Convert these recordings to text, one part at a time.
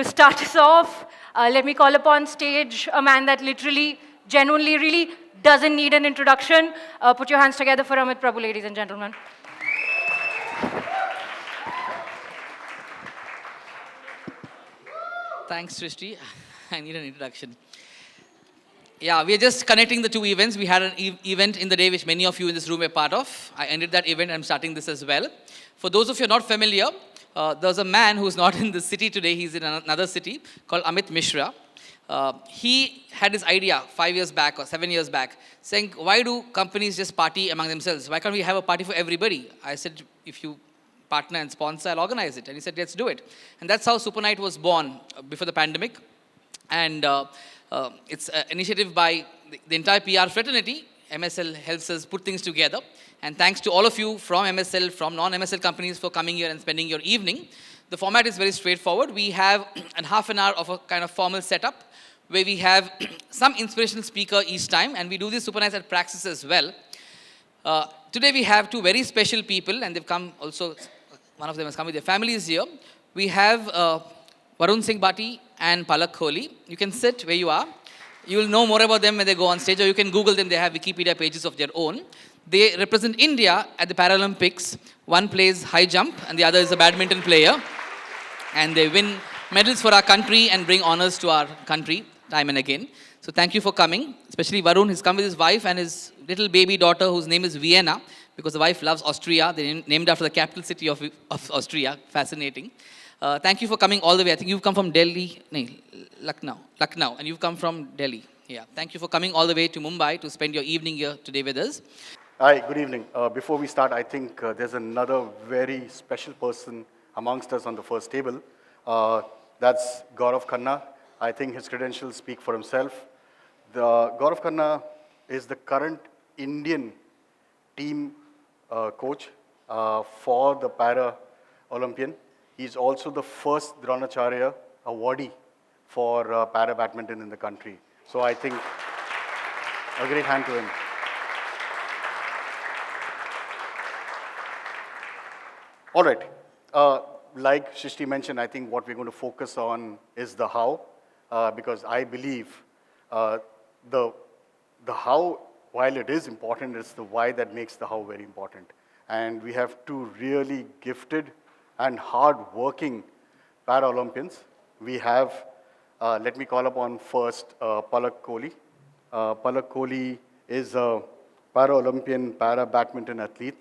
To start us off, let me call upon stage a man that literally, genuinely, really doesn't need an introduction. Put your hands together for Amit Prabhu, ladies and gentlemen. Thanks, Srishti. I need an introduction. Yeah, we are just connecting the two events. We had an event in the day which many of you in this room were part of. I ended that event. I'm starting this as well. For those of you not familiar, there's a man who's not in the city today. He's in another city called Amit Mishra. He had this idea 5 years back or 7 years back saying, why do companies just party among themselves? Why can't we have a party for everybody? I said, if you partner and sponsor, I'll organize it. And he said, let's do it. And that's how Super Night was born before the pandemic. And it's an initiative by the entire PR fraternity. MSL helps us put things together. And thanks to all of you from MSL, from non-MSL companies for coming here and spending your evening. The format is very straightforward. We have a half an hour of a kind of formal setup where we have some inspirational speaker each time. And we do this super nice at Praxis as well. Today we have two very special people, and they've come also, one of them has come with their families here. We have Varun Singh Bhati and Palak Kohli. You can sit where you are. You will know more about them when they go on stage, or you can Google them. They have Wikipedia pages of their own. They represent India at the Paralympics. One plays high jump, and the other is a badminton player. And they win medals for our country and bring honors to our country time and again. So thank you for coming, especially Varun. He's come with his wife and his little baby daughter, whose name is Vienna, because the wife loves Austria. They're named after the capital city of Austria. Fascinating. Thank you for coming all the way. I think you've come from Delhi, no, Lucknow, and you've come from Delhi. Yeah, thank you for coming all the way to Mumbai to spend your evening here today with us. Hi, good evening. Before we start, I think there's another very special person amongst us on the first table. That's Gaurav Khanna. I think his credentials speak for himself. Gaurav Khanna is the current Indian team coach for the Para-Olympian. He's also the first Dronacharya awardee for para-badminton in the country. So I think a great hand to him. All right. Like Shrishti mentioned, I think what we're going to focus on is the how, because I believe the how, while it is important, it's the why that makes the how very important. And we have two really gifted and hard-working Paralympians. We have, let me call upon first Palak Kohli. Palak Kohli is a Paralympian para-badminton athlete.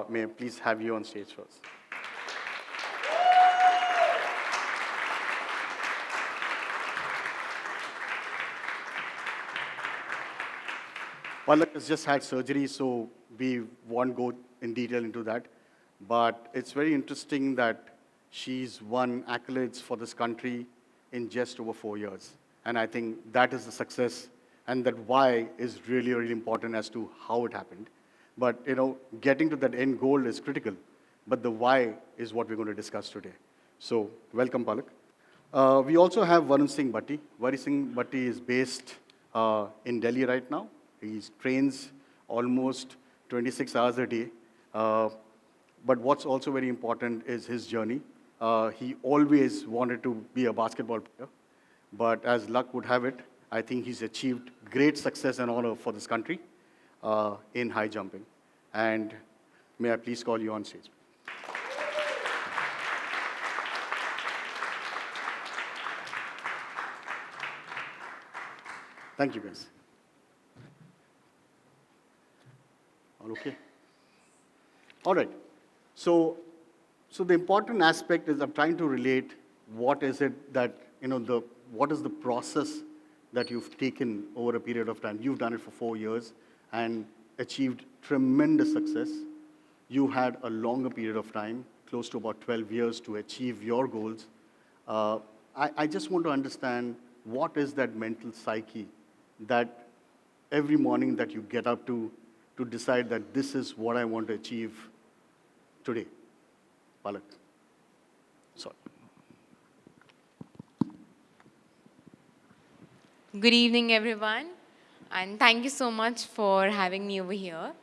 May I please have you on stage first. Palak has just had surgery, so we won't go in detail into that. But it's very interesting that she's won accolades for this country in just over 4 years. And I think that is the success, and that why is really, really important as to how it happened. But, you know, getting to that end goal is critical. But the why is what we're going to discuss today. So, welcome, Palak. We also have Varun Singh Bhati. Varun Singh Bhati is based in Delhi right now. He trains almost 26 hours a day. But what's also very important is his journey. He always wanted to be a basketball player. But as luck would have it, I think he's achieved great success and honor for this country in high jumping. And may I please call you on stage. Thank you, guys. All okay? All right. So the important aspect is I'm trying to relate what is it that, you know, what is the process that you've taken over a period of time. You've done it for 4 years and achieved tremendous success. You had a longer period of time, close to about 12 years to achieve your goals. I just want to understand what is that mental psyche that every morning that you get up to decide that this is what I want to achieve today. Palak. Sorry. Good evening, everyone, and thank you so much for having me over here.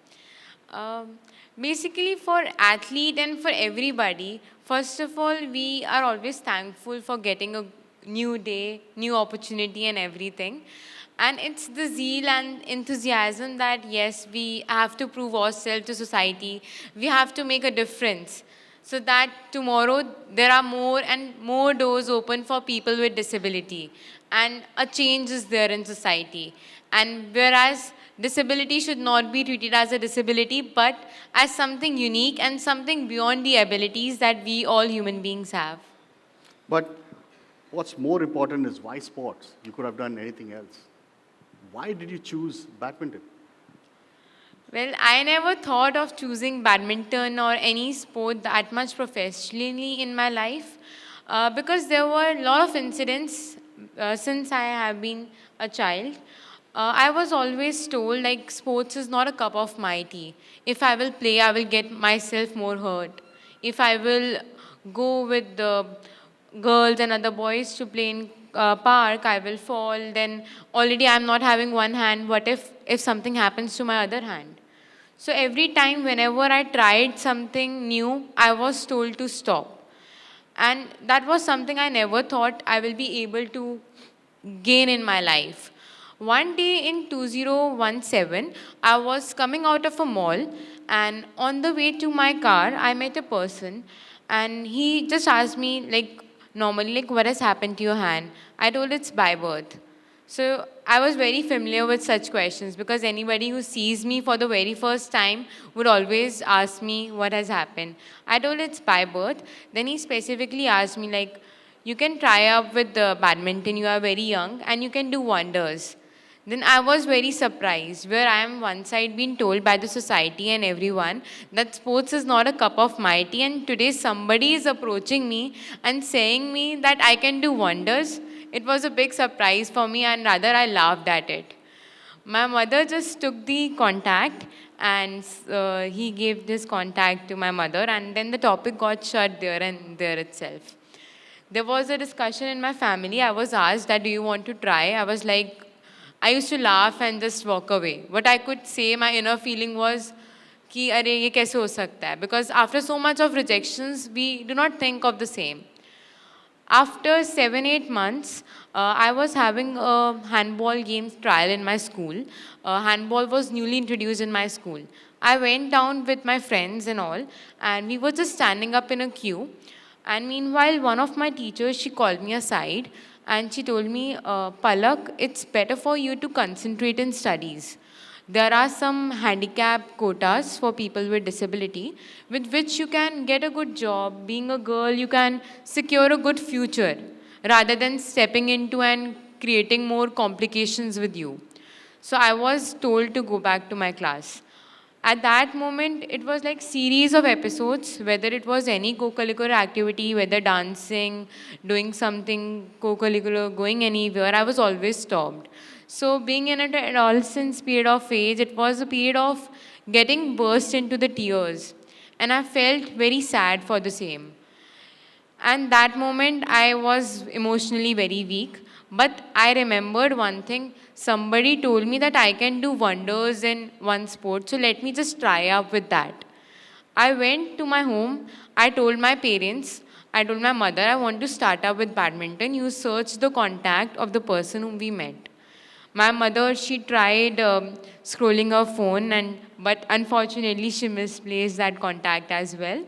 Um, Basically, for athlete and for everybody, first of all, we are always thankful for getting a new day, new opportunity, and everything. And it's the zeal and enthusiasm that yes, we have to prove ourselves to society. We have to make a difference, so that tomorrow there are more and more doors open for people with disability, and a change is there in society. And whereas disability should not be treated as a disability, but as something unique and something beyond the abilities that we all human beings have. But what's more important is why sports? You could have done anything else. Why did you choose badminton? Well, I never thought of choosing badminton or any sport that much professionally in my life, because there were a lot of incidents since I have been a child. I was always told like sports is not a cup of my tea. If I will play, I will get myself more hurt. If I will go with the girls and other boys to play in park, I will fall. Then already I'm not having one hand. What if something happens to my other hand? So every time whenever I tried something new, I was told to stop. And that was something I never thought I will be able to gain in my life. One day in 2017, I was coming out of a mall, and on the way to my car, I met a person, and he just asked me, like, normally, like, what has happened to your hand? I told it's by birth. So I was very familiar with such questions, because anybody who sees me for the very first time would always ask me what has happened. I told it's by birth. Then he specifically asked me, like, you can try up with the badminton, you are very young, and you can do wonders. Then I was very surprised, where I am one side being told by the society and everyone that sports is not a cup of my tea, and today somebody is approaching me and saying me that I can do wonders. It was a big surprise for me, and rather I laughed at it. My mother just took the contact, and he gave this contact to my mother, and then the topic got shut there and there itself. There was a discussion in my family. I was asked that, do you want to try? I was like, I used to laugh and just walk away. What I could say, my inner feeling was, कि अरे ये कैसे हो सकता है? Because after so much of rejections, we do not think of the same. After 7-8 months, I was having a handball game trial in my school. Handball was newly introduced in my school. I went down with my friends and all, and we were just standing up in a queue. And meanwhile, one of my teachers, she called me aside, and she told me, Palak, it's better for you to concentrate in studies. There are some handicap quotas for people with disability, with which you can get a good job. Being a girl, you can secure a good future, rather than stepping into and creating more complications with you. So I was told to go back to my class. At that moment, it was like series of episodes, whether it was any co-curricular activity, whether dancing, doing something co-curricular, going anywhere, I was always stopped. So being in an adolescence period of age, it was a period of getting burst into the tears. And I felt very sad for the same. And that moment, I was emotionally very weak. But I remembered one thing. Somebody told me that I can do wonders in one sport. So let me just try up with that. I went to my home. I told my parents, I told my mother, I want to start up with badminton. You search the contact of the person whom we met. My mother, she tried scrolling her phone, but unfortunately she misplaced that contact as well.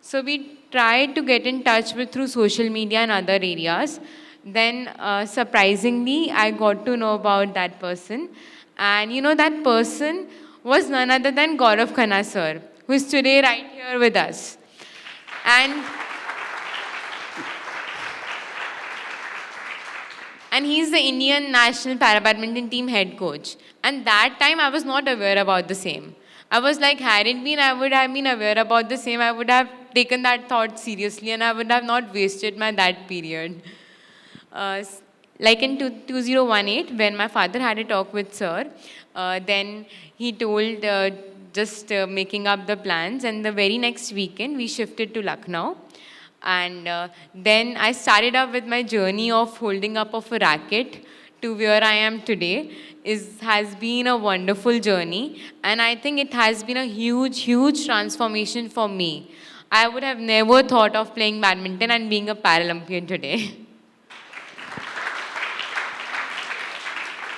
So we tried to get in touch with through social media and other areas. Then surprisingly, I got to know about that person. And you know, that person was none other than Gaurav Khanna sir, who is today right here with us. And And he's the Indian national para-badminton team head coach. And that time I was not aware about the same. I was like, had it been, I would have been aware about the same. I would have taken that thought seriously, and I would have not wasted my that period. Like in 2018, when my father had a talk with sir, then he told just making up the plans, and the very next weekend we shifted to Lucknow. And then I started up with my journey of holding up of a racket, to where I am today has been a wonderful journey, and I think it has been a huge transformation for me. I would have never thought of playing badminton and being a Paralympian today.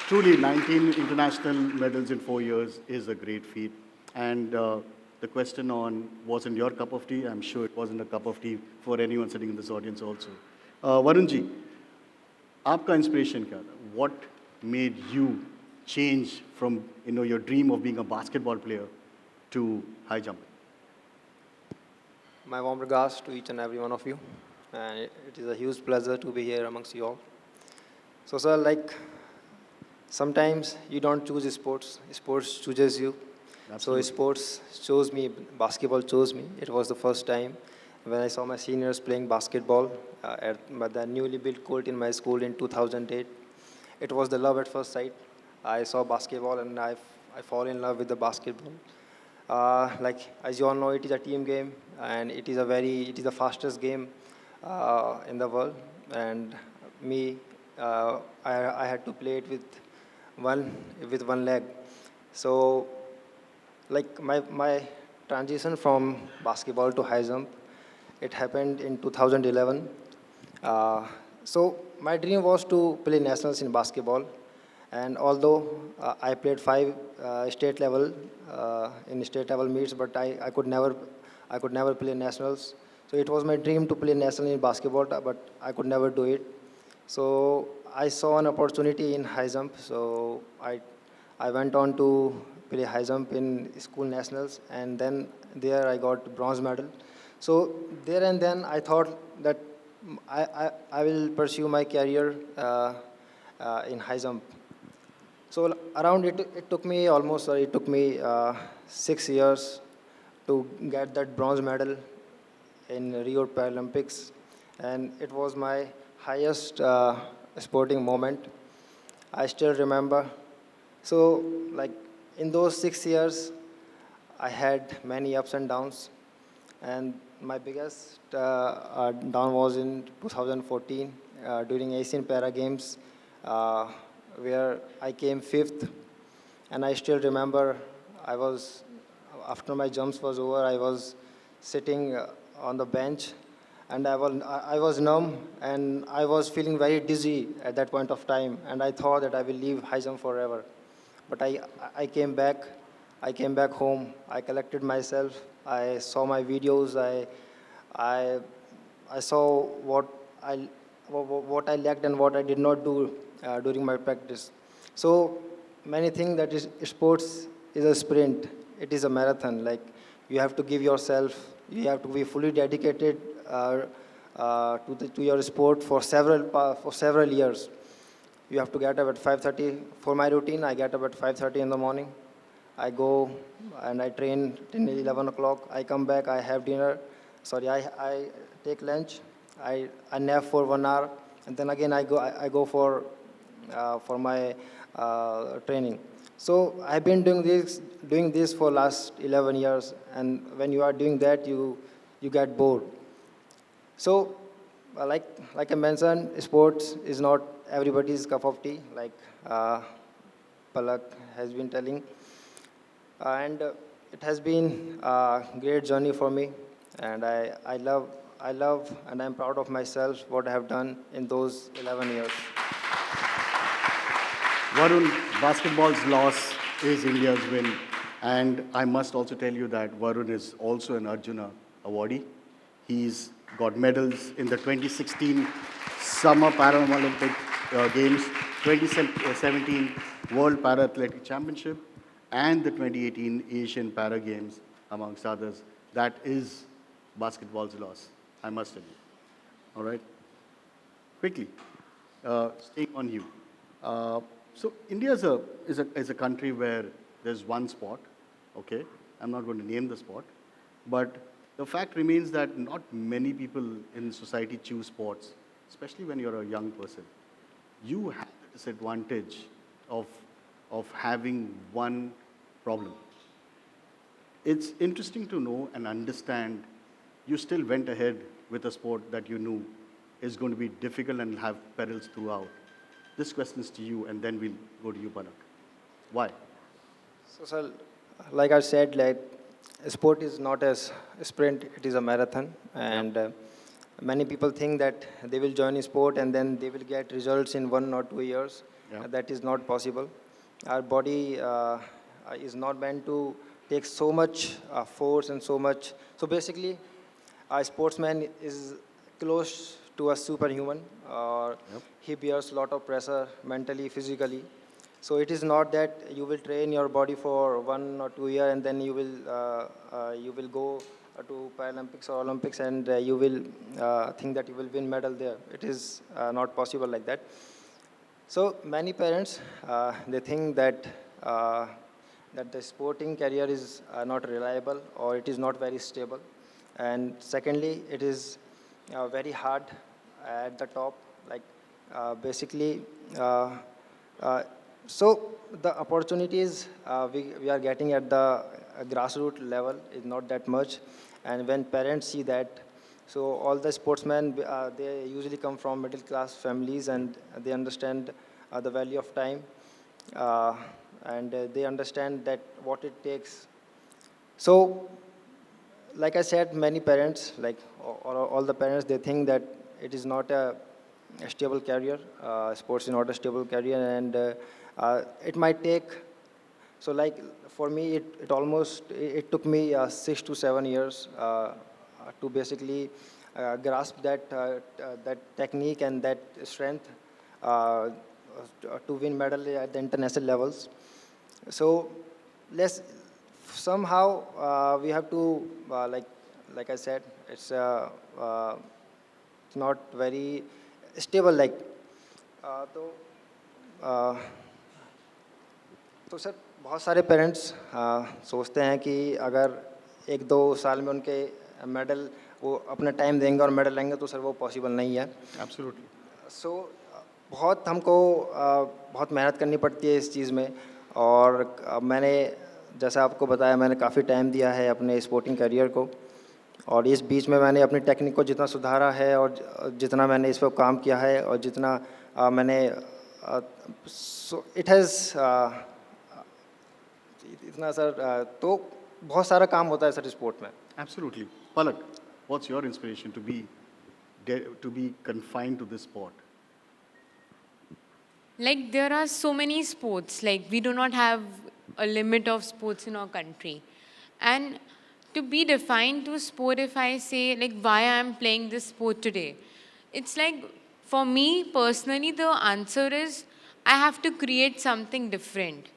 Truly, 19 international medals in 4 years is a great feat. And the question on wasn't your cup of tea, I'm sure it wasn't a cup of tea for anyone sitting in this audience also. Varun ji, आपका inspiration क्या था? What made you change from your dream of being a basketball player to high jump? My warm regards to each and every one of you. And it is a huge pleasure to be here amongst you all. So, sir, sometimes you don't choose sports, sports chooses you. Absolutely. So sports chose me, basketball chose me. It was the first time when I saw my seniors playing basketball at the newly built court in my school in 2008. It was the love at first sight. I saw basketball and I fall in love with the basketball. As you all know, it is a team game and it is the fastest game in the world. And me, I had to play it with one leg. So, my transition from basketball to high jump, it happened in 2011. So my dream was to play nationals in basketball, and although I played 5 state level meets, but I could never play nationals. So it was my dream to play national in basketball, but I could never do it. So I saw an opportunity in high jump. So I went on to play high jump in school nationals, and then there I got bronze medal. So there and then I thought that I will pursue my career in high jump. So around it took me 6 years to get that bronze medal in Rio Paralympics, and it was my highest sporting moment. I still remember. So in those 6 years, I had many ups and downs, and my biggest down was in 2014 during Asian Para Games, where I came 5th, and I still remember after my jumps was over, I was sitting on the bench, and I was numb, and I was feeling very dizzy at that point of time, and I thought that I will leave high jump forever. But I came back. I came back home. I collected myself. I saw my videos. I saw what I lacked and what I did not do during my practice. So many think that sports is a sprint. It is a marathon. You have to give yourself. You have to be fully dedicated to your sport for several years. You have to get up at 5:30. For my routine, I get up at 5:30 in the morning. I go and I train till 11 o'clock. I come back, I have dinner. I take lunch. I nap for 1 hour, and then again I go for my training. So I've been doing this for last 11 years, and when you are doing that, you get bored. So, like I mentioned, sports is not everybody's cup of tea, like Palak has been telling. And it has been a great journey for me, and I love and I'm proud of myself what I have done in those 11 years. Varun, basketball's loss is India's win. And I must also tell you that Varun is also an Arjuna awardee. He's got medals in the 2016 Summer Paralympic Games, 2017 World Para-Athletic Championship, and the 2018 Asian Para Games, amongst others. That is basketball's loss, I must tell you. All right? Quickly, staying on you. So India is a country where there's one sport, okay? I'm not going to name the sport, but the fact remains that not many people in society choose sports, especially when you're a young person. You have the disadvantage of having one problem. It's interesting to know and understand you still went ahead with a sport that you knew is going to be difficult and have perils throughout. This question is to you, and then we'll go to you, Palak. Why? So, sir, like I said, like sport is not a sprint; it is a marathon, and many people think that they will join a sport and then they will get results in 1 or 2 years. Yeah. That is not possible. Our body is not meant to take so much force and so much. So basically, a sportsman is close to a superhuman. Yep. He bears a lot of pressure mentally, physically. So it is not that you will train your body for 1 or 2 years and then you will go to Paralympics or Olympics and you will think that you will win medal there. It is not possible like that. So many parents they think that that the sporting career is not reliable or it is not very stable, and secondly, it is very hard at the top. Like basically, so the opportunities we are getting at the grassroots level is not that much, and when parents see that, so all the sportsmen they usually come from middle class families and they understand the value of time, and they understand that what it takes. So like I said, many parents, like all the parents, they think that it is not a stable career. Sports is not a stable career, and it might take. So like for me, it took me 6 to 7 years to basically grasp that technique and that strength to win medal at the international levels. So let's somehow we have to like I said, it's not very stable. Like तो sir बहुत सारे parents सोचते हैं कि अगर 1-2 साल में उनके मेडल वो अपना टाइम देंगे और मेडल लेंगे तो सर वो पॉसिबल नहीं है. Absolutely. सो बहुत हमको बहुत मेहनत करनी पड़ती है इस चीज़ में, और मैंने जैसा आपको बताया मैंने काफ़ी टाइम दिया है अपने स्पोर्टिंग करियर को, और इस बीच में मैंने अपनी टेक्निक को जितना सुधारा है और जितना मैंने इस पर काम किया है और जितना मैंने इट हैज़ इतना सर तो बहुत सारा काम होता है सर स्पोर्ट में. Absolutely. Palak, what's your inspiration to be confined to this sport? Like there are so many sports, like we do not have a limit of sports in our country. And to be defined to sport, if I say like why I am playing this sport today, it's like for me personally the answer is I have to create something different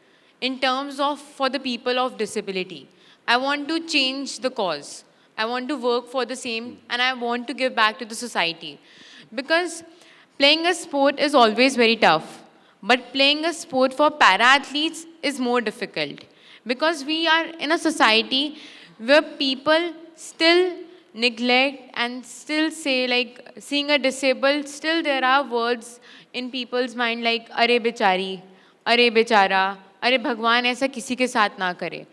in terms of for the people of disability. I want to change the cause. I want to work for the same and I want to give back to the society. Because playing a sport is always very tough. But playing a sport for para-athletes is more difficult. Because we are in a society where people still neglect and still say like, seeing a disabled, still there are words in people's mind like, "Are bichari, are bichara, are Bhagwan aisa kisi ke saath na kare."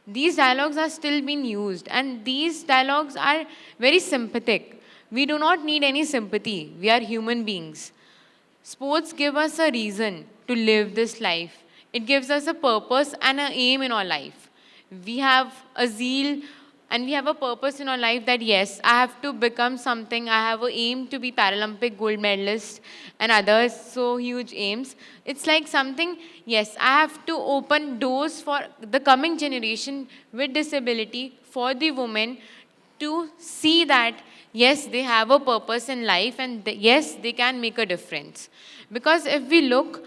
These dialogues are still being used, and these dialogues are very sympathetic. We do not need any sympathy. We are human beings. Sports give us a reason to live this life. It gives us a purpose and an aim in our life. We have a zeal and we have a purpose in our life that yes, I have to become something. I have an aim to be Paralympic gold medalist and others so huge aims. It's like something, yes, I have to open doors for the coming generation with disability, for the women to see that yes, they have a purpose in life and yes, they can make a difference. Because if we look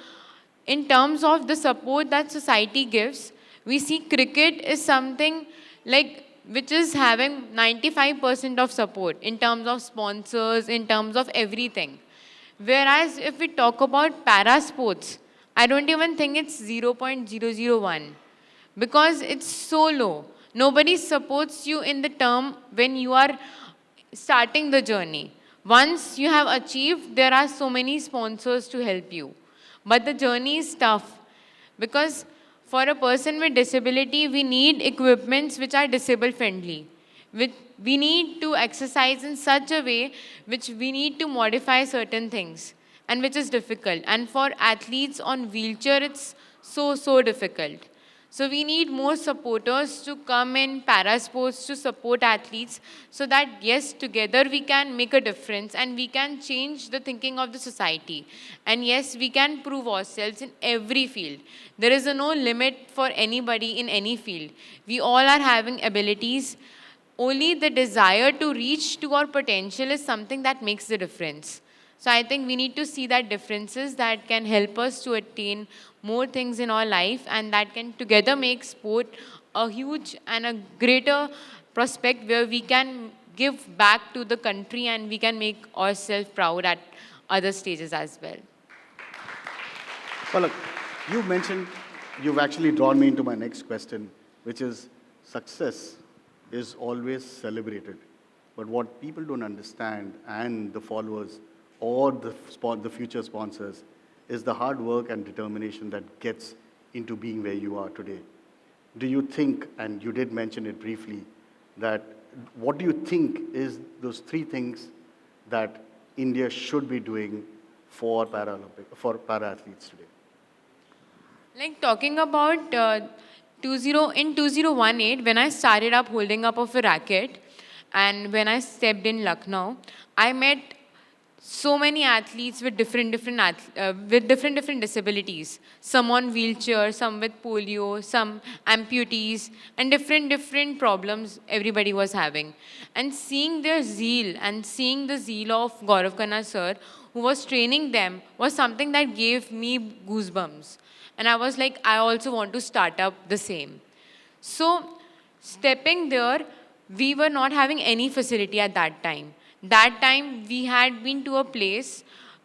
in terms of the support that society gives, we see cricket is something like which is having 95% of support in terms of sponsors, in terms of everything. Whereas if we talk about para sports, I don't even think it's 0.001 because it's so low. Nobody supports you in the term when you are starting the journey. Once you have achieved, there are so many sponsors to help you. But the journey is tough because for a person with disability, we need equipments which are disable friendly. We need to exercise in such a way which we need to modify certain things. and which is difficult. And for athletes on wheelchair, it's so difficult. So we need more supporters to come in para sports to support athletes so that yes, together we can make a difference and we can change the thinking of the society. And yes, we can prove ourselves in every field. There is no limit for anybody in any field. We all are having abilities. Only the desire to reach to our potential is something that makes the difference. So I think we need to see that differences that can help us to attain more things in our life and that can together make sport a huge and a greater prospect where we can give back to the country and we can make ourselves proud at other stages as well. Palak, you mentioned, you've actually drawn me into my next question, which is success is always celebrated. But what people don't understand, and the followers or the future sponsors, is the hard work and determination that gets into being where you are today. Do you think, and you did mention it briefly, that what do you think is those three things that India should be doing for para-athletes today? Like talking about in 2018, when I started up holding up of a racket and when I stepped in Lucknow, I met so many athletes with different disabilities. Some on wheelchair, some with polio, some amputees, and different problems everybody was having. And seeing their zeal and seeing the zeal of Gaurav Khanna sir, who was training them, was something that gave me goosebumps. And I was like, I also want to start up the same. So stepping there, we were not having any facility at that time. That time, we had been to a place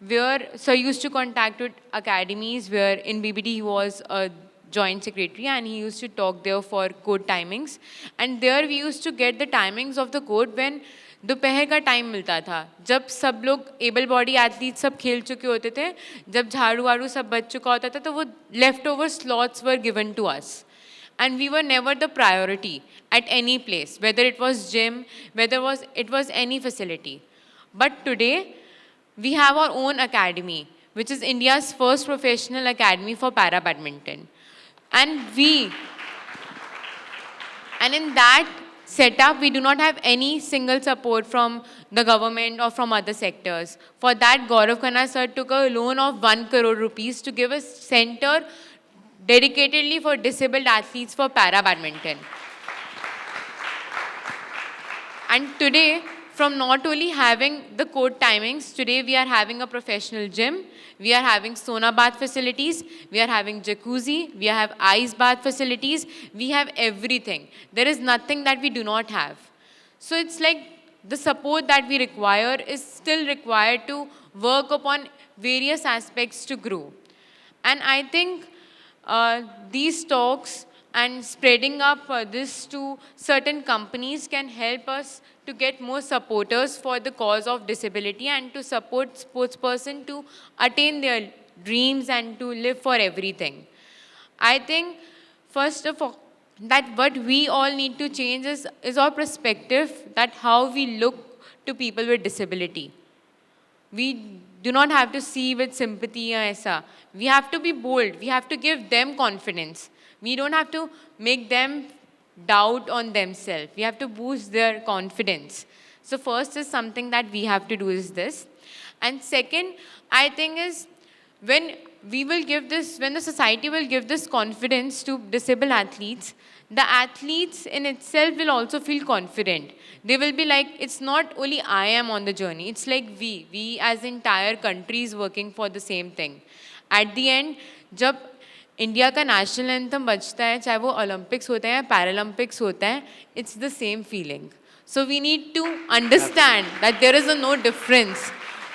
where Sir used to contact with academies where in BBD he was a joint secretary and he used to talk there for court timings. And there we used to get the timings of the court when दोपहर का time मिलता था जब सब लोग able body athlete सब खेल चुके होते थे जब झाड़ू वाड़ू सब बच चुका होता था तो वो left over slots were given to us and we were never the priority at any place, whether it was gym, whether it was any facility. But today, we have our own academy, which is India's first professional academy for para-badminton. And in that setup, we do not have any single support from the government or from other sectors. For that, Gaurav Khanna sir took a loan of 1 crore rupees to give a center dedicatedly for disabled athletes for para-badminton. And today, from not only having the court timings, today we are having a professional gym, we are having sauna bath facilities, we are having jacuzzi, we have ice bath facilities, we have everything. There is nothing that we do not have. So it's like the support that we require is still required to work upon various aspects to grow. And I think these talks and spreading up this to certain companies can help us to get more supporters for the cause of disability and to support sportsperson to attain their dreams and to live for everything. I think, first of all, that what we all need to change is our perspective, that how we look to people with disability. We do not have to see with sympathy or aisa. We have to be bold. We have to give them confidence. We don't have to make them doubt on themselves. We have to boost their confidence. So first is something that we have to do is this. And second, I think is when the society will give this confidence to disabled athletes, the athletes in itself will also feel confident. They will be like, it's not only I am on the journey, it's like we as entire country is working for the same thing. At the end, जब India का national anthem बजता है, चाहे वो Olympics होता है या Paralympics होता है, it's the same feeling. So we need to understand that there is no difference.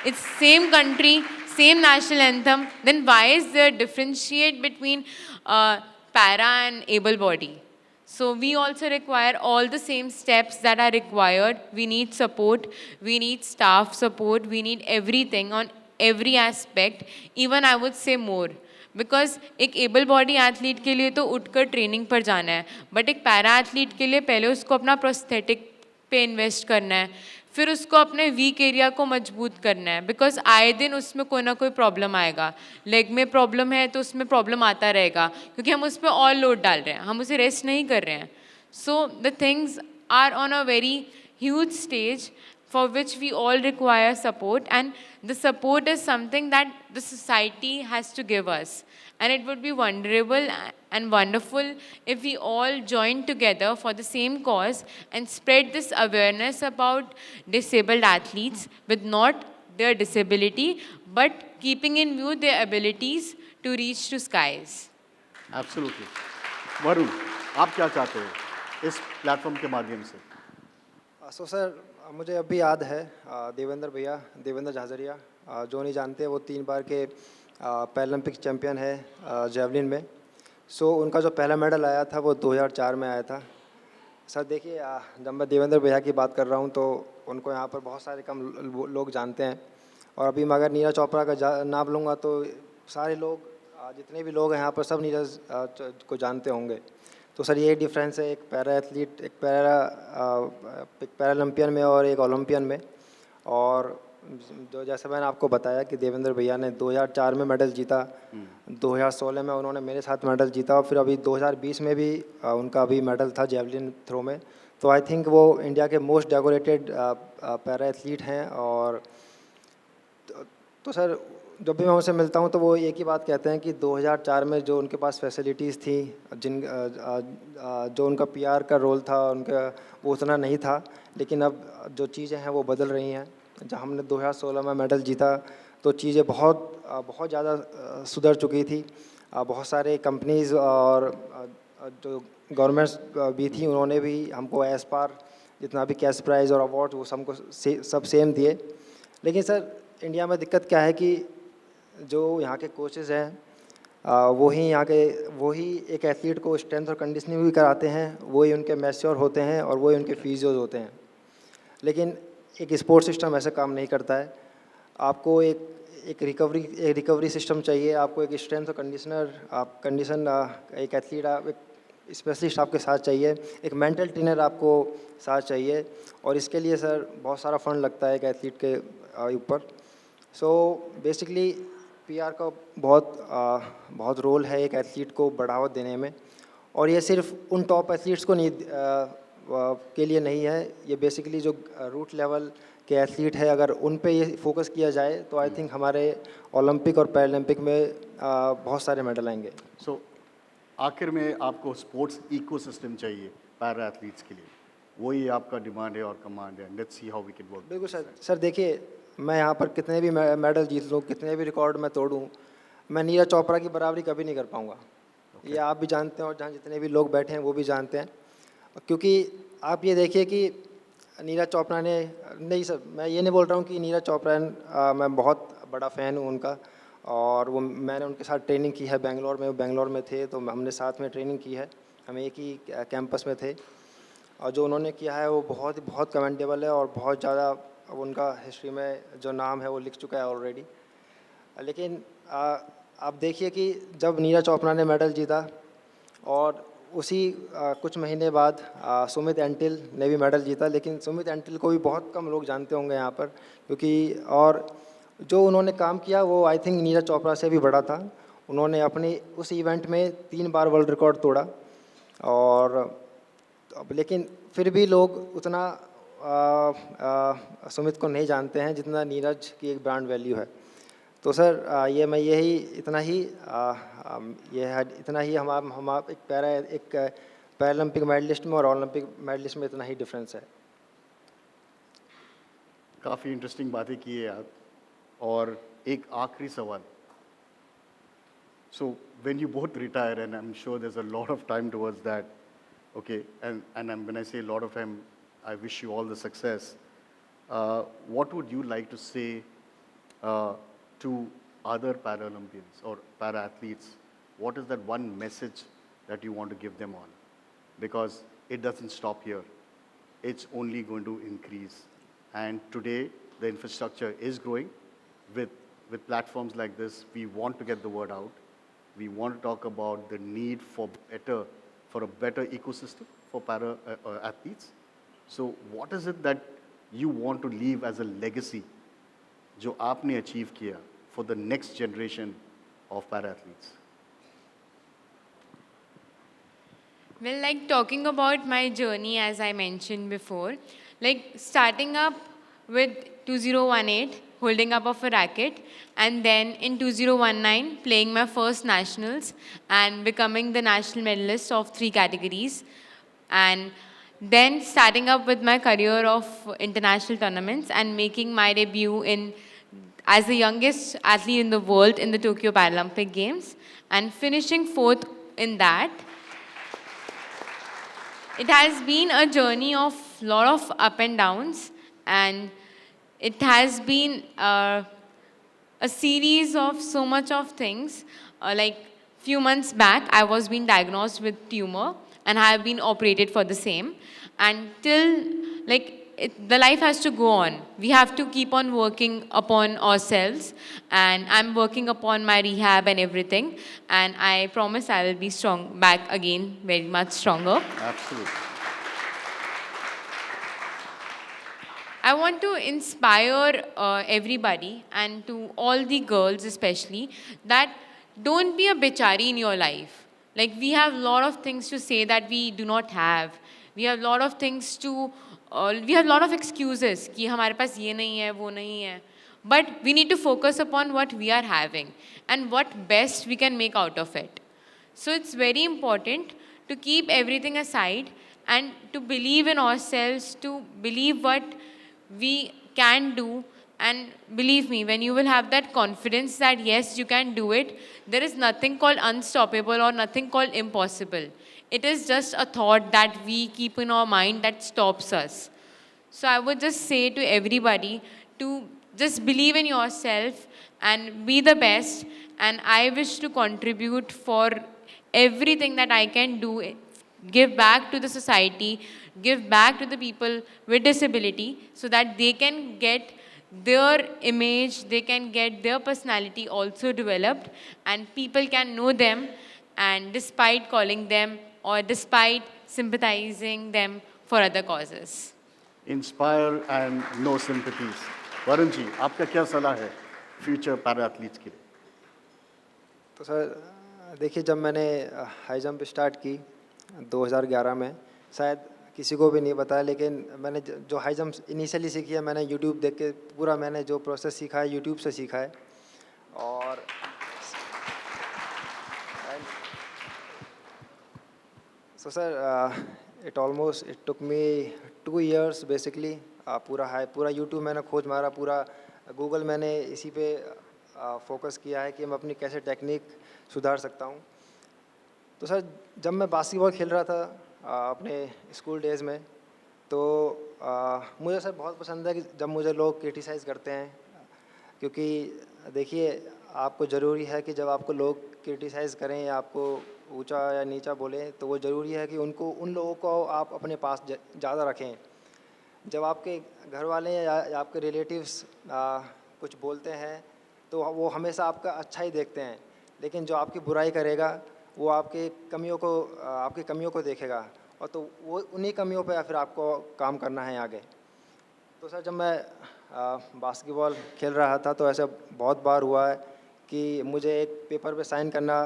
It's same country, same national anthem. Then why is there differentiate between para and able body? So we also require all the same steps that are required. We need support, we need staff support, we need everything on every aspect, even I would say more. Because एक able body athlete के लिए तो उठकर training पर जाना है, but एक para athlete के लिए पहले उसको अपना प्रोस्थेटिक पे इन्वेस्ट करना है, फिर उसको अपने वीक एरिया को मजबूत करना है, बिकॉज आए दिन उसमें कोई ना कोई प्रॉब्लम आएगा. लेग में प्रॉब्लम है तो उसमें प्रॉब्लम आता रहेगा, क्योंकि हम उस पर और लोड डाल रहे हैं, हम उसे रेस्ट नहीं कर रहे हैं. So the things are on a very huge stage for which we all require support, and the support is something that the society has to give us, and it would be wonderful and wonderful if we all join together for the same cause and spread this awareness about disabled athletes with not their disability but keeping in view their abilities to reach to skies. Absolutely. Varun, आप क्या चाहते हो इस platform के माध्यम से? So sir, मुझे अभी याद है देवेंद्र भैया, देवेंद्र झाझरिया, जो नहीं जानते वो 3 बार के पैरालंपिक चैम्पियन है जेवलिन में. सो उनका जो पहला मेडल आया था वो 2004 में आया था. सर देखिए, जब मैं देवेंद्र भैया की बात कर रहा हूँ तो उनको यहाँ पर बहुत सारे कम लोग जानते हैं. और अभी मैं अगर नीरज चोपड़ा का नाम लूँगा तो सारे लोग, जितने भी लोग हैं यहाँ पर, सब नीरज को जानते होंगे. तो सर ये डिफरेंस है एक पैरा एथलीट, एक पैरालंपियन में और एक ओलंपियन में. और जो जैसे मैंने आपको बताया कि देवेंद्र भैया ने 2004 में मेडल जीता, 2016 में उन्होंने मेरे साथ मेडल जीता, और फिर अभी 2020 में भी उनका अभी मेडल था जेवलिन थ्रो में. तो आई थिंक वो इंडिया के मोस्ट डेकोरेटेड पैरा एथलीट हैं. और तो सर जब भी मैं उनसे मिलता हूं तो वो एक ही बात कहते हैं कि 2004 में जो उनके पास फैसिलिटीज़ थी, जो उनका पीआर का रोल था उनका, वो उतना नहीं था. लेकिन अब जो चीज़ें हैं वो बदल रही हैं. जब हमने 2016 में मेडल जीता तो चीज़ें बहुत ज़्यादा सुधर चुकी थी. बहुत सारे कंपनीज़ और जो गवर्नमेंट्स भी थी, उन्होंने भी हमको एज पार जितना भी कैश प्राइज़ और अवार्ड वो सब सेम दिए. लेकिन सर इंडिया में दिक्कत क्या है कि जो यहाँ के कोचेज़ हैं वही एक एथलीट को स्ट्रेंथ और कंडीशनिंग भी कराते हैं, वही उनके मैच्योर होते हैं और वही उनके फिजियोज होते हैं. लेकिन एक स्पोर्ट्स सिस्टम ऐसे काम नहीं करता है. आपको एक रिकवरी सिस्टम चाहिए, आपको एक स्ट्रेंथ और कंडीशन एक एथलीट, एक स्पेशलिस्ट आपके साथ चाहिए, एक मेंटल ट्रेनर आपको साथ चाहिए. और इसके लिए सर बहुत सारा फंड लगता है एक एथलीट के ऊपर. सो बेसिकली पीआर का बहुत रोल है एक एथलीट को बढ़ावा देने में. और ये सिर्फ उन टॉप एथलीट्स को नहीं के लिए नहीं है, ये बेसिकली जो रूट लेवल के एथलीट है, अगर उन पे ये फोकस किया जाए तो आई थिंक हमारे ओलंपिक और पैरालंपिक में बहुत सारे मेडल आएंगे. सो आखिर में आपको स्पोर्ट्स इकोसिस्टम चाहिए पैरा एथलीट्स के लिए, वही आपका डिमांड है और कमांड है. Let's see how we can work. बिल्कुल सर. सर देखिए, मैं यहाँ पर कितने भी मेडल जीत लूँ, कितने भी रिकॉर्ड मैं तोड़ूँ, मैं नीरज चोपड़ा की बराबरी कभी नहीं कर पाऊँगा. ये आप भी जानते हैं और जहाँ जितने भी लोग बैठे हैं वो भी जानते हैं. क्योंकि आप ये देखिए कि नीरज चोपड़ा ने, नहीं सर मैं ये नहीं बोल रहा हूँ कि नीरज चोपड़ा, मैं बहुत बड़ा फ़ैन हूँ उनका, और वो मैंने उनके साथ ट्रेनिंग की है बेंगलोर में. वो बेंगलोर में थे तो हमने साथ में ट्रेनिंग की है, हम एक ही कैंपस में थे. और जो उन्होंने किया है वो बहुत कमेंडेबल है, और बहुत ज़्यादा उनका हिस्ट्री में जो नाम है वो लिख चुका है ऑलरेडी. लेकिन आप देखिए कि जब नीरज चोपड़ा ने मेडल जीता और उसी कुछ महीने बाद सुमित एंटिल ने भी मेडल जीता. लेकिन सुमित एंटिल को भी बहुत कम लोग जानते होंगे यहाँ पर, क्योंकि और जो उन्होंने काम किया वो आई थिंक नीरज चोपड़ा से भी बड़ा था. उन्होंने अपने उस इवेंट में 3 बार वर्ल्ड रिकॉर्ड तोड़ा. और लेकिन फिर भी लोग उतना सुमित को नहीं जानते हैं जितना नीरज की एक ब्रांड वैल्यू है. तो सर इतना ही हम एक पैरालंपिक मेडलिस्ट में और ओलंपिक मेडलिस्ट में इतना ही डिफरेंस है. काफ़ी इंटरेस्टिंग बातें की है आप. और एक आखिरी सवाल. So when you both retire, and I am sure there is a lot of time towards that, okay, and when I say a lot of time, I wish you all the success. What would you like to say to other Paralympians or para-athletes? What is that one message that you want to give them on? Because it doesn't stop here. It's only going to increase. And today, the infrastructure is growing. With platforms like this, we want to get the word out. We want to talk about the need for a better ecosystem for para athletes. So what is it that you want to leave as a legacy जो आपने achieve किया for the next generation of para athletes? Well, like talking about my journey, as I mentioned before, like starting up with 2018, holding up of a racket, and then in 2019, playing my first nationals and becoming the national medalist of 3 categories, and then starting up with my career of international tournaments and making my debut in as the youngest athlete in the world in the Tokyo Paralympic Games and finishing 4th in that. It has been a journey of lot of up and downs, and it has been a series of so much of things. Like few months back, I was being diagnosed with tumor, and I have been operated for the same. And till the life has to go on. We have to keep on working upon ourselves, and I'm working upon my rehab and everything. And I promise I will be strong back again, very much stronger. Absolutely. I want to inspire everybody and to all the girls especially that don't be a bichari in your life. Like we have a lot of things to say that we do not have. We have a lot of things to, we have a lot of excuses कि हमारे पास ये नहीं है, वो नहीं है. But we need to focus upon what we are having and what best we can make out of it. So it's very important to keep everything aside and to believe in ourselves, to believe what we can do. And believe me, when you will have that confidence that yes, you can do it, there is nothing called unstoppable or nothing called impossible. It is just a thought that we keep in our mind that stops us. So I would just say to everybody to just believe in yourself and be the best. And I wish to contribute for everything that I can do, give back to the society, give back to the people with disability so that they can get their image, they can get their personality also developed, and people can know them, and despite calling them or despite sympathizing them for other causes. Inspire and no sympathies. Varun ji, आपका क्या सलाह है future para athletes के लिए? तो sir देखिए, जब मैंने हाई जंप स्टार्ट की 2011 में, शायद किसी को भी नहीं बताया, लेकिन मैंने जो हाई जंप इनिशियली सीखी है मैंने यूट्यूब देख के, पूरा मैंने जो प्रोसेस सीखा है यूट्यूब से सीखा है. और so sir, it took me 2 years basically. पूरा यूट्यूब मैंने खोज मारा, पूरा गूगल मैंने इसी पे फोकस किया है कि मैं अपनी कैसे टेक्निक सुधार सकता हूँ. तो सर जब मैं बास्केटबॉल खेल रहा था अपने स्कूल डेज़ में, तो मुझे सर बहुत पसंद है कि जब मुझे लोग क्रिटिसाइज़ करते हैं, क्योंकि देखिए आपको ज़रूरी है कि जब आपको लोग क्रिटिसाइज़ करें या आपको ऊंचा या नीचा बोलें, तो वो ज़रूरी है कि उन लोगों को आप अपने पास ज़्यादा रखें. जब आपके घर वाले या आपके रिलेटिव्स कुछ बोलते हैं तो वो हमेशा आपका अच्छा ही देखते हैं, लेकिन जो आपकी बुराई करेगा वो आपकी कमियों को देखेगा, और तो वो उन्हीं कमियों पे फिर आपको काम करना है आगे. तो सर जब मैं बास्केटबॉल खेल रहा था तो ऐसा बहुत बार हुआ है कि मुझे एक पेपर पे साइन करना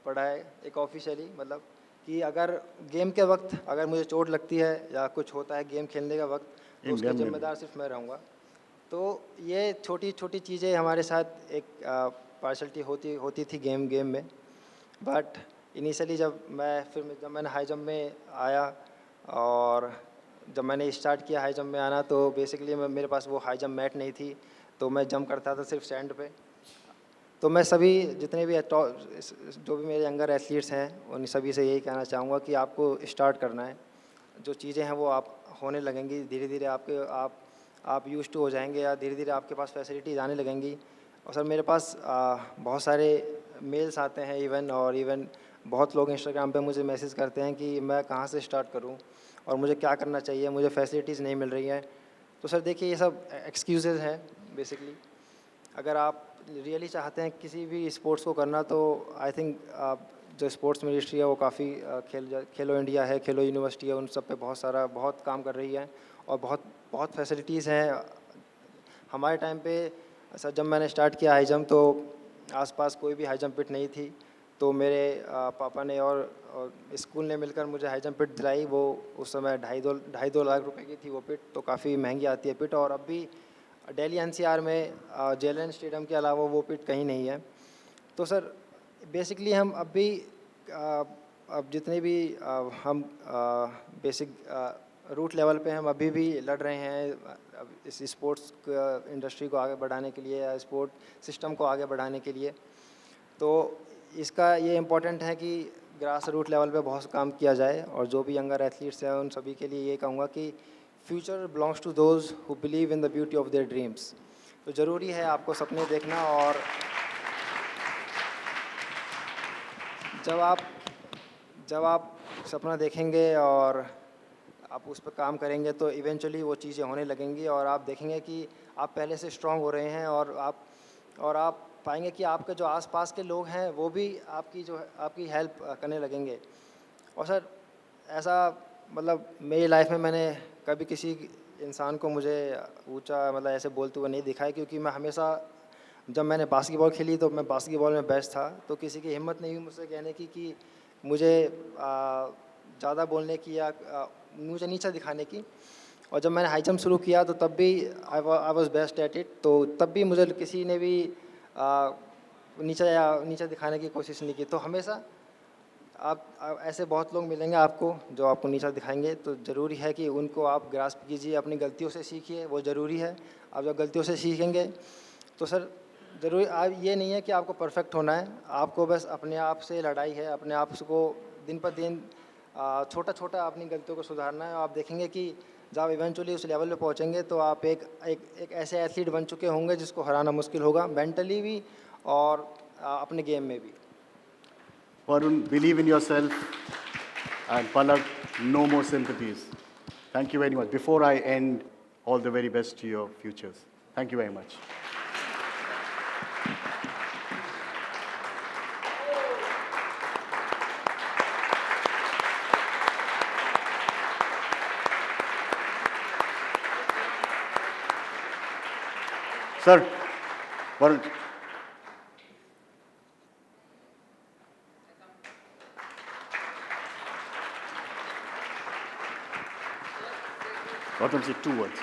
पड़ा है, एक ऑफिशियली, मतलब कि अगर गेम के वक्त अगर मुझे चोट लगती है या कुछ होता है गेम खेलने का वक्त, तो उसका जिम्मेदार सिर्फ मैं रहूँगा. तो ये छोटी छोटी चीज़ें हमारे साथ एक पार्शलिटी होती थी गेम में. बट इनिशियली जब मैंने हाई जंप में आया और जब मैंने स्टार्ट किया हाई जंप में आना, तो बेसिकली मेरे पास वो हाई जंप मैट नहीं थी, तो मैं जंप करता था सिर्फ सैंड पे. तो मैं सभी जितने भी जो भी मेरे यंगर एथलीट्स हैं उन सभी से यही कहना चाहूँगा कि आपको स्टार्ट करना है. जो चीज़ें हैं वो आप होने लगेंगी धीरे धीरे, आप यूज टू हो जाएंगे, या धीरे धीरे आपके पास फैसिलिटीज़ आने लगेंगी. और सर मेरे पास बहुत सारे मेल्स आते हैं इवन बहुत लोग इंस्टाग्राम पे मुझे मैसेज करते हैं कि मैं कहाँ से स्टार्ट करूँ और मुझे क्या करना चाहिए, मुझे फैसिलिटीज़ नहीं मिल रही हैं. तो सर देखिए ये सब एक्सक्यूज़ेज हैं बेसिकली. अगर आप रियली चाहते हैं किसी भी स्पोर्ट्स को करना, तो आई थिंक जो स्पोर्ट्स मिनिस्ट्री है वो काफ़ी खेलो इंडिया है, खेलो यूनिवर्सिटी है, उन सब पे बहुत काम कर रही है. और बहुत बहुत फैसिलिटीज़ हैं। हमारे टाइम पे सर जब मैंने स्टार्ट किया हाई जंप तो आसपास कोई भी हाई जंप पिट नहीं थी, तो मेरे पापा ने और स्कूल ने मिलकर मुझे हाई जंप पिट दिलाई। वो उस समय ढाई दो लाख रुपए की थी वो पिट, तो काफ़ी महंगी आती है पिट। और अब भी दिल्ली एनसीआर में जेएलएन स्टेडियम के अलावा वो पिट कहीं नहीं है। तो सर बेसिकली हम अब भी अब जितने भी हम बेसिक रूट लेवल पे हम अभी भी लड़ रहे हैं अब इस स्पोर्ट्स इंडस्ट्री को आगे बढ़ाने के लिए या स्पोर्ट सिस्टम को आगे बढ़ाने के लिए। तो इसका ये इम्पोर्टेंट है कि ग्रास रूट लेवल पे बहुत काम किया जाए, और जो भी यंगर एथलीट्स हैं उन सभी के लिए ये कहूँगा कि future belongs to those who believe in the beauty of their dreams. तो ज़रूरी है आपको सपने देखना, और जब आप सपना देखेंगे और आप उस पर काम करेंगे तो इवेंचुअली वो चीज़ें होने लगेंगी, और आप देखेंगे कि आप पहले से स्ट्रांग हो रहे हैं, और आप पाएंगे कि आपके जो आसपास के लोग हैं वो भी आपकी हेल्प करने लगेंगे। और सर ऐसा मतलब मेरी लाइफ में मैंने कभी किसी इंसान को मुझे ऊंचा मतलब ऐसे बोलते हुए नहीं दिखा है, क्योंकि मैं हमेशा जब मैंने बास्केटबॉल खेली तो मैं बास्केटबॉल में बेस्ट था, तो किसी की हिम्मत नहीं हुई मुझसे कहने की कि मुझे ज़्यादा बोलने की या मुझे नीचा दिखाने की। और जब मैंने हाई जंप शुरू किया तो तब भी I was best at it, तो तब भी मुझे किसी ने भी नीचा दिखाने की कोशिश नहीं की। तो हमेशा आप ऐसे बहुत लोग मिलेंगे आपको जो आपको नीचा दिखाएंगे, तो ज़रूरी है कि उनको आप ग्रास्प कीजिए, अपनी गलतियों से सीखिए, वो ज़रूरी है। आप जब गलतियों से सीखेंगे तो सर ज़रूरी आप ये नहीं है कि आपको परफेक्ट होना है, आपको बस अपने आप से लड़ाई है, अपने आप को दिन पर दिन छोटा छोटा अपनी गलतियों को सुधारना है। आप देखेंगे कि जब आप इवेंचुअली उस लेवल पे पहुंचेंगे तो आप एक ऐसे एथलीट बन चुके होंगे जिसको हराना मुश्किल होगा, मेंटली भी और अपने गेम में भी। Varun, believe in yourself. And Palak, no more sympathies. Thank you very much. Before I end, all the very best to your futures. Thank you very much. Sir, Varun. Let him say 2 words.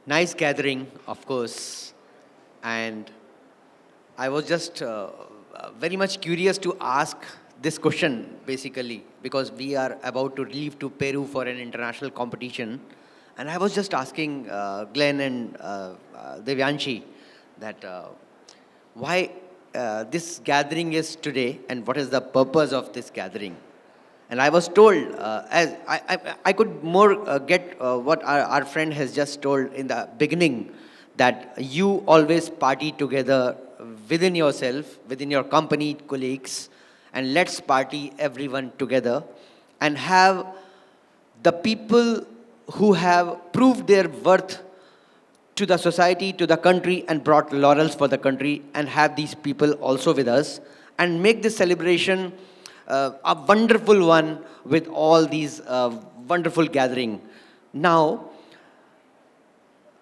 Nice gathering, of course. And I was just very much curious to ask this question, basically, because we are about to leave to Peru for an international competition. And I was just asking Glenn and Devyanshi that why this gathering is today and what is the purpose of this gathering. And I was told, as I could more get what our friend has just told in the beginning, that you always party together within yourself, within your company, colleagues, and let's party everyone together and have the people who have proved their worth to the society, to the country, and brought laurels for the country, and have these people also with us, and make this celebration a wonderful one with all these wonderful gathering. Now,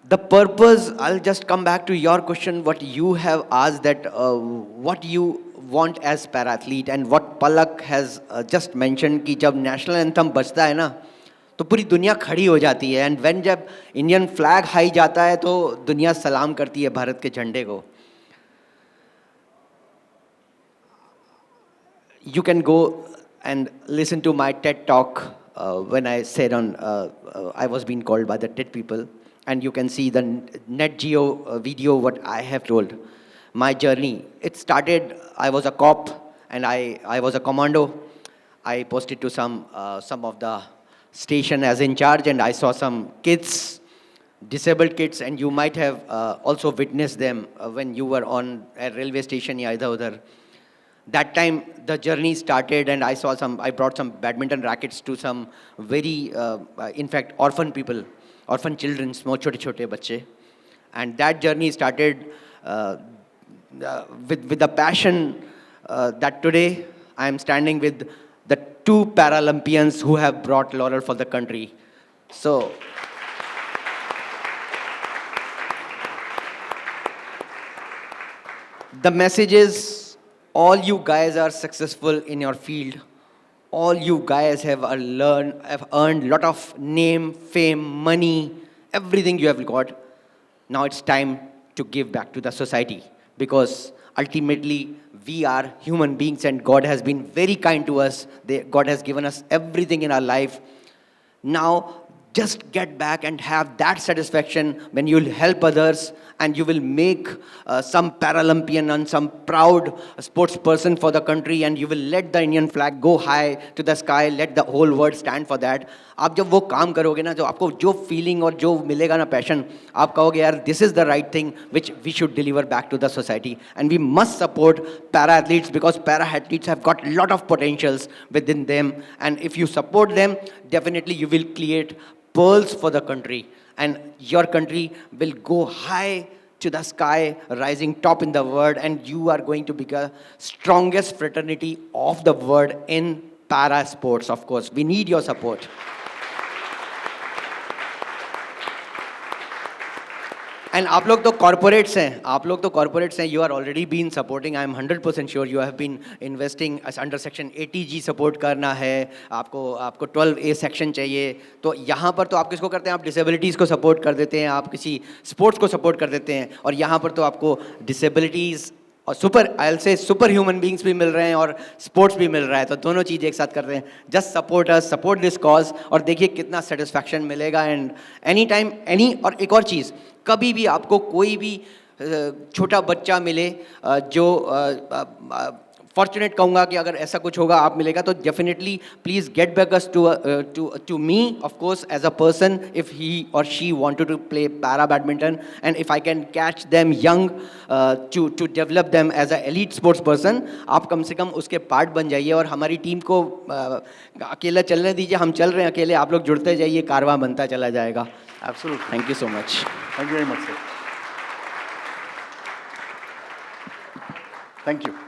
the purpose, I'll just come back to your question, what you have asked, that what you want as para-athlete, and what Palak has just mentioned, कि जब national anthem बजता है ना, तो पूरी दुनिया खड़ी हो जाती है, and when जब Indian flag हाई जाता है तो दुनिया सलाम करती है भारत के झंडे को. You can go and listen to my TED talk when I said I was being called by the TED people, and you can see the Net Geo video what I have told. My journey, it started, I was a cop and I was a commando. I posted to some of the station as in charge, and I saw some kids, disabled kids, and you might have also witnessed them when you were on a railway station ya idhar udhar. That time the journey started, and I brought some badminton rackets to some very, in fact, orphan people, orphan children, small chote bachche. And that journey started with the passion that today I am standing with the two Paralympians who have brought laurel for the country. So, the message is, all you guys are successful in your field. All you guys have earned a lot of name, fame, money, everything you have got. Now it's time to give back to the society, because ultimately we are human beings and God has been very kind to us. God has given us everything in our life. Now just get back and have that satisfaction when you'll help others and you will make some Paralympian and some proud sports person for the country, and you will let the Indian flag go high to the sky, let the whole world stand for that. आप जब वो काम करोगे ना, जो आपको जो feeling और जो मिलेगा ना passion, आप कहोगे यार this is the right thing which we should deliver back to the society. And we must support para athletes, because para athletes have got a lot of potentials within them, and if you support them, definitely you will create pearls for the country, and your country will go high to the sky, rising top in the world, and you are going to become strongest fraternity of the world in para sports. Of course, we need your support. And आप लोग तो corporates हैं, you are already been supporting. I am 100% sure you have been investing as under section 80G support करना है, आपको 12A section चाहिए, तो यहाँ पर तो आप किसको करते हैं, आप disabilities को support कर देते हैं, आप किसी sports को support कर देते हैं, और यहाँ पर तो आपको disabilities और सुपर ह्यूमन बींग्स भी मिल रहे हैं और स्पोर्ट्स भी मिल रहा है, तो दोनों चीज़ एक साथ कर रहे हैं. Just support us, support this cause, और देखिए कितना सेटिस्फैक्शन मिलेगा. एंड एनी टाइम और एक और चीज़, कभी भी आपको कोई भी छोटा बच्चा मिले जो फॉर्चुनेट कहूँगा कि अगर ऐसा कुछ होगा आप मिलेगा, तो definitely please get back us to me, of course, as a person, if he और she wanted to play para badminton, and if I can catch them young to develop them as a elite sports person, आप कम से कम उसके part बन जाइए. और हमारी team को अकेला चलने दीजिए, हम चल रहे हैं अकेले, आप लोग जुड़ते जाइए, कारवां बनता चला जाएगा. Absolutely. Thank you so much. Thank you very much, sir. Thank you.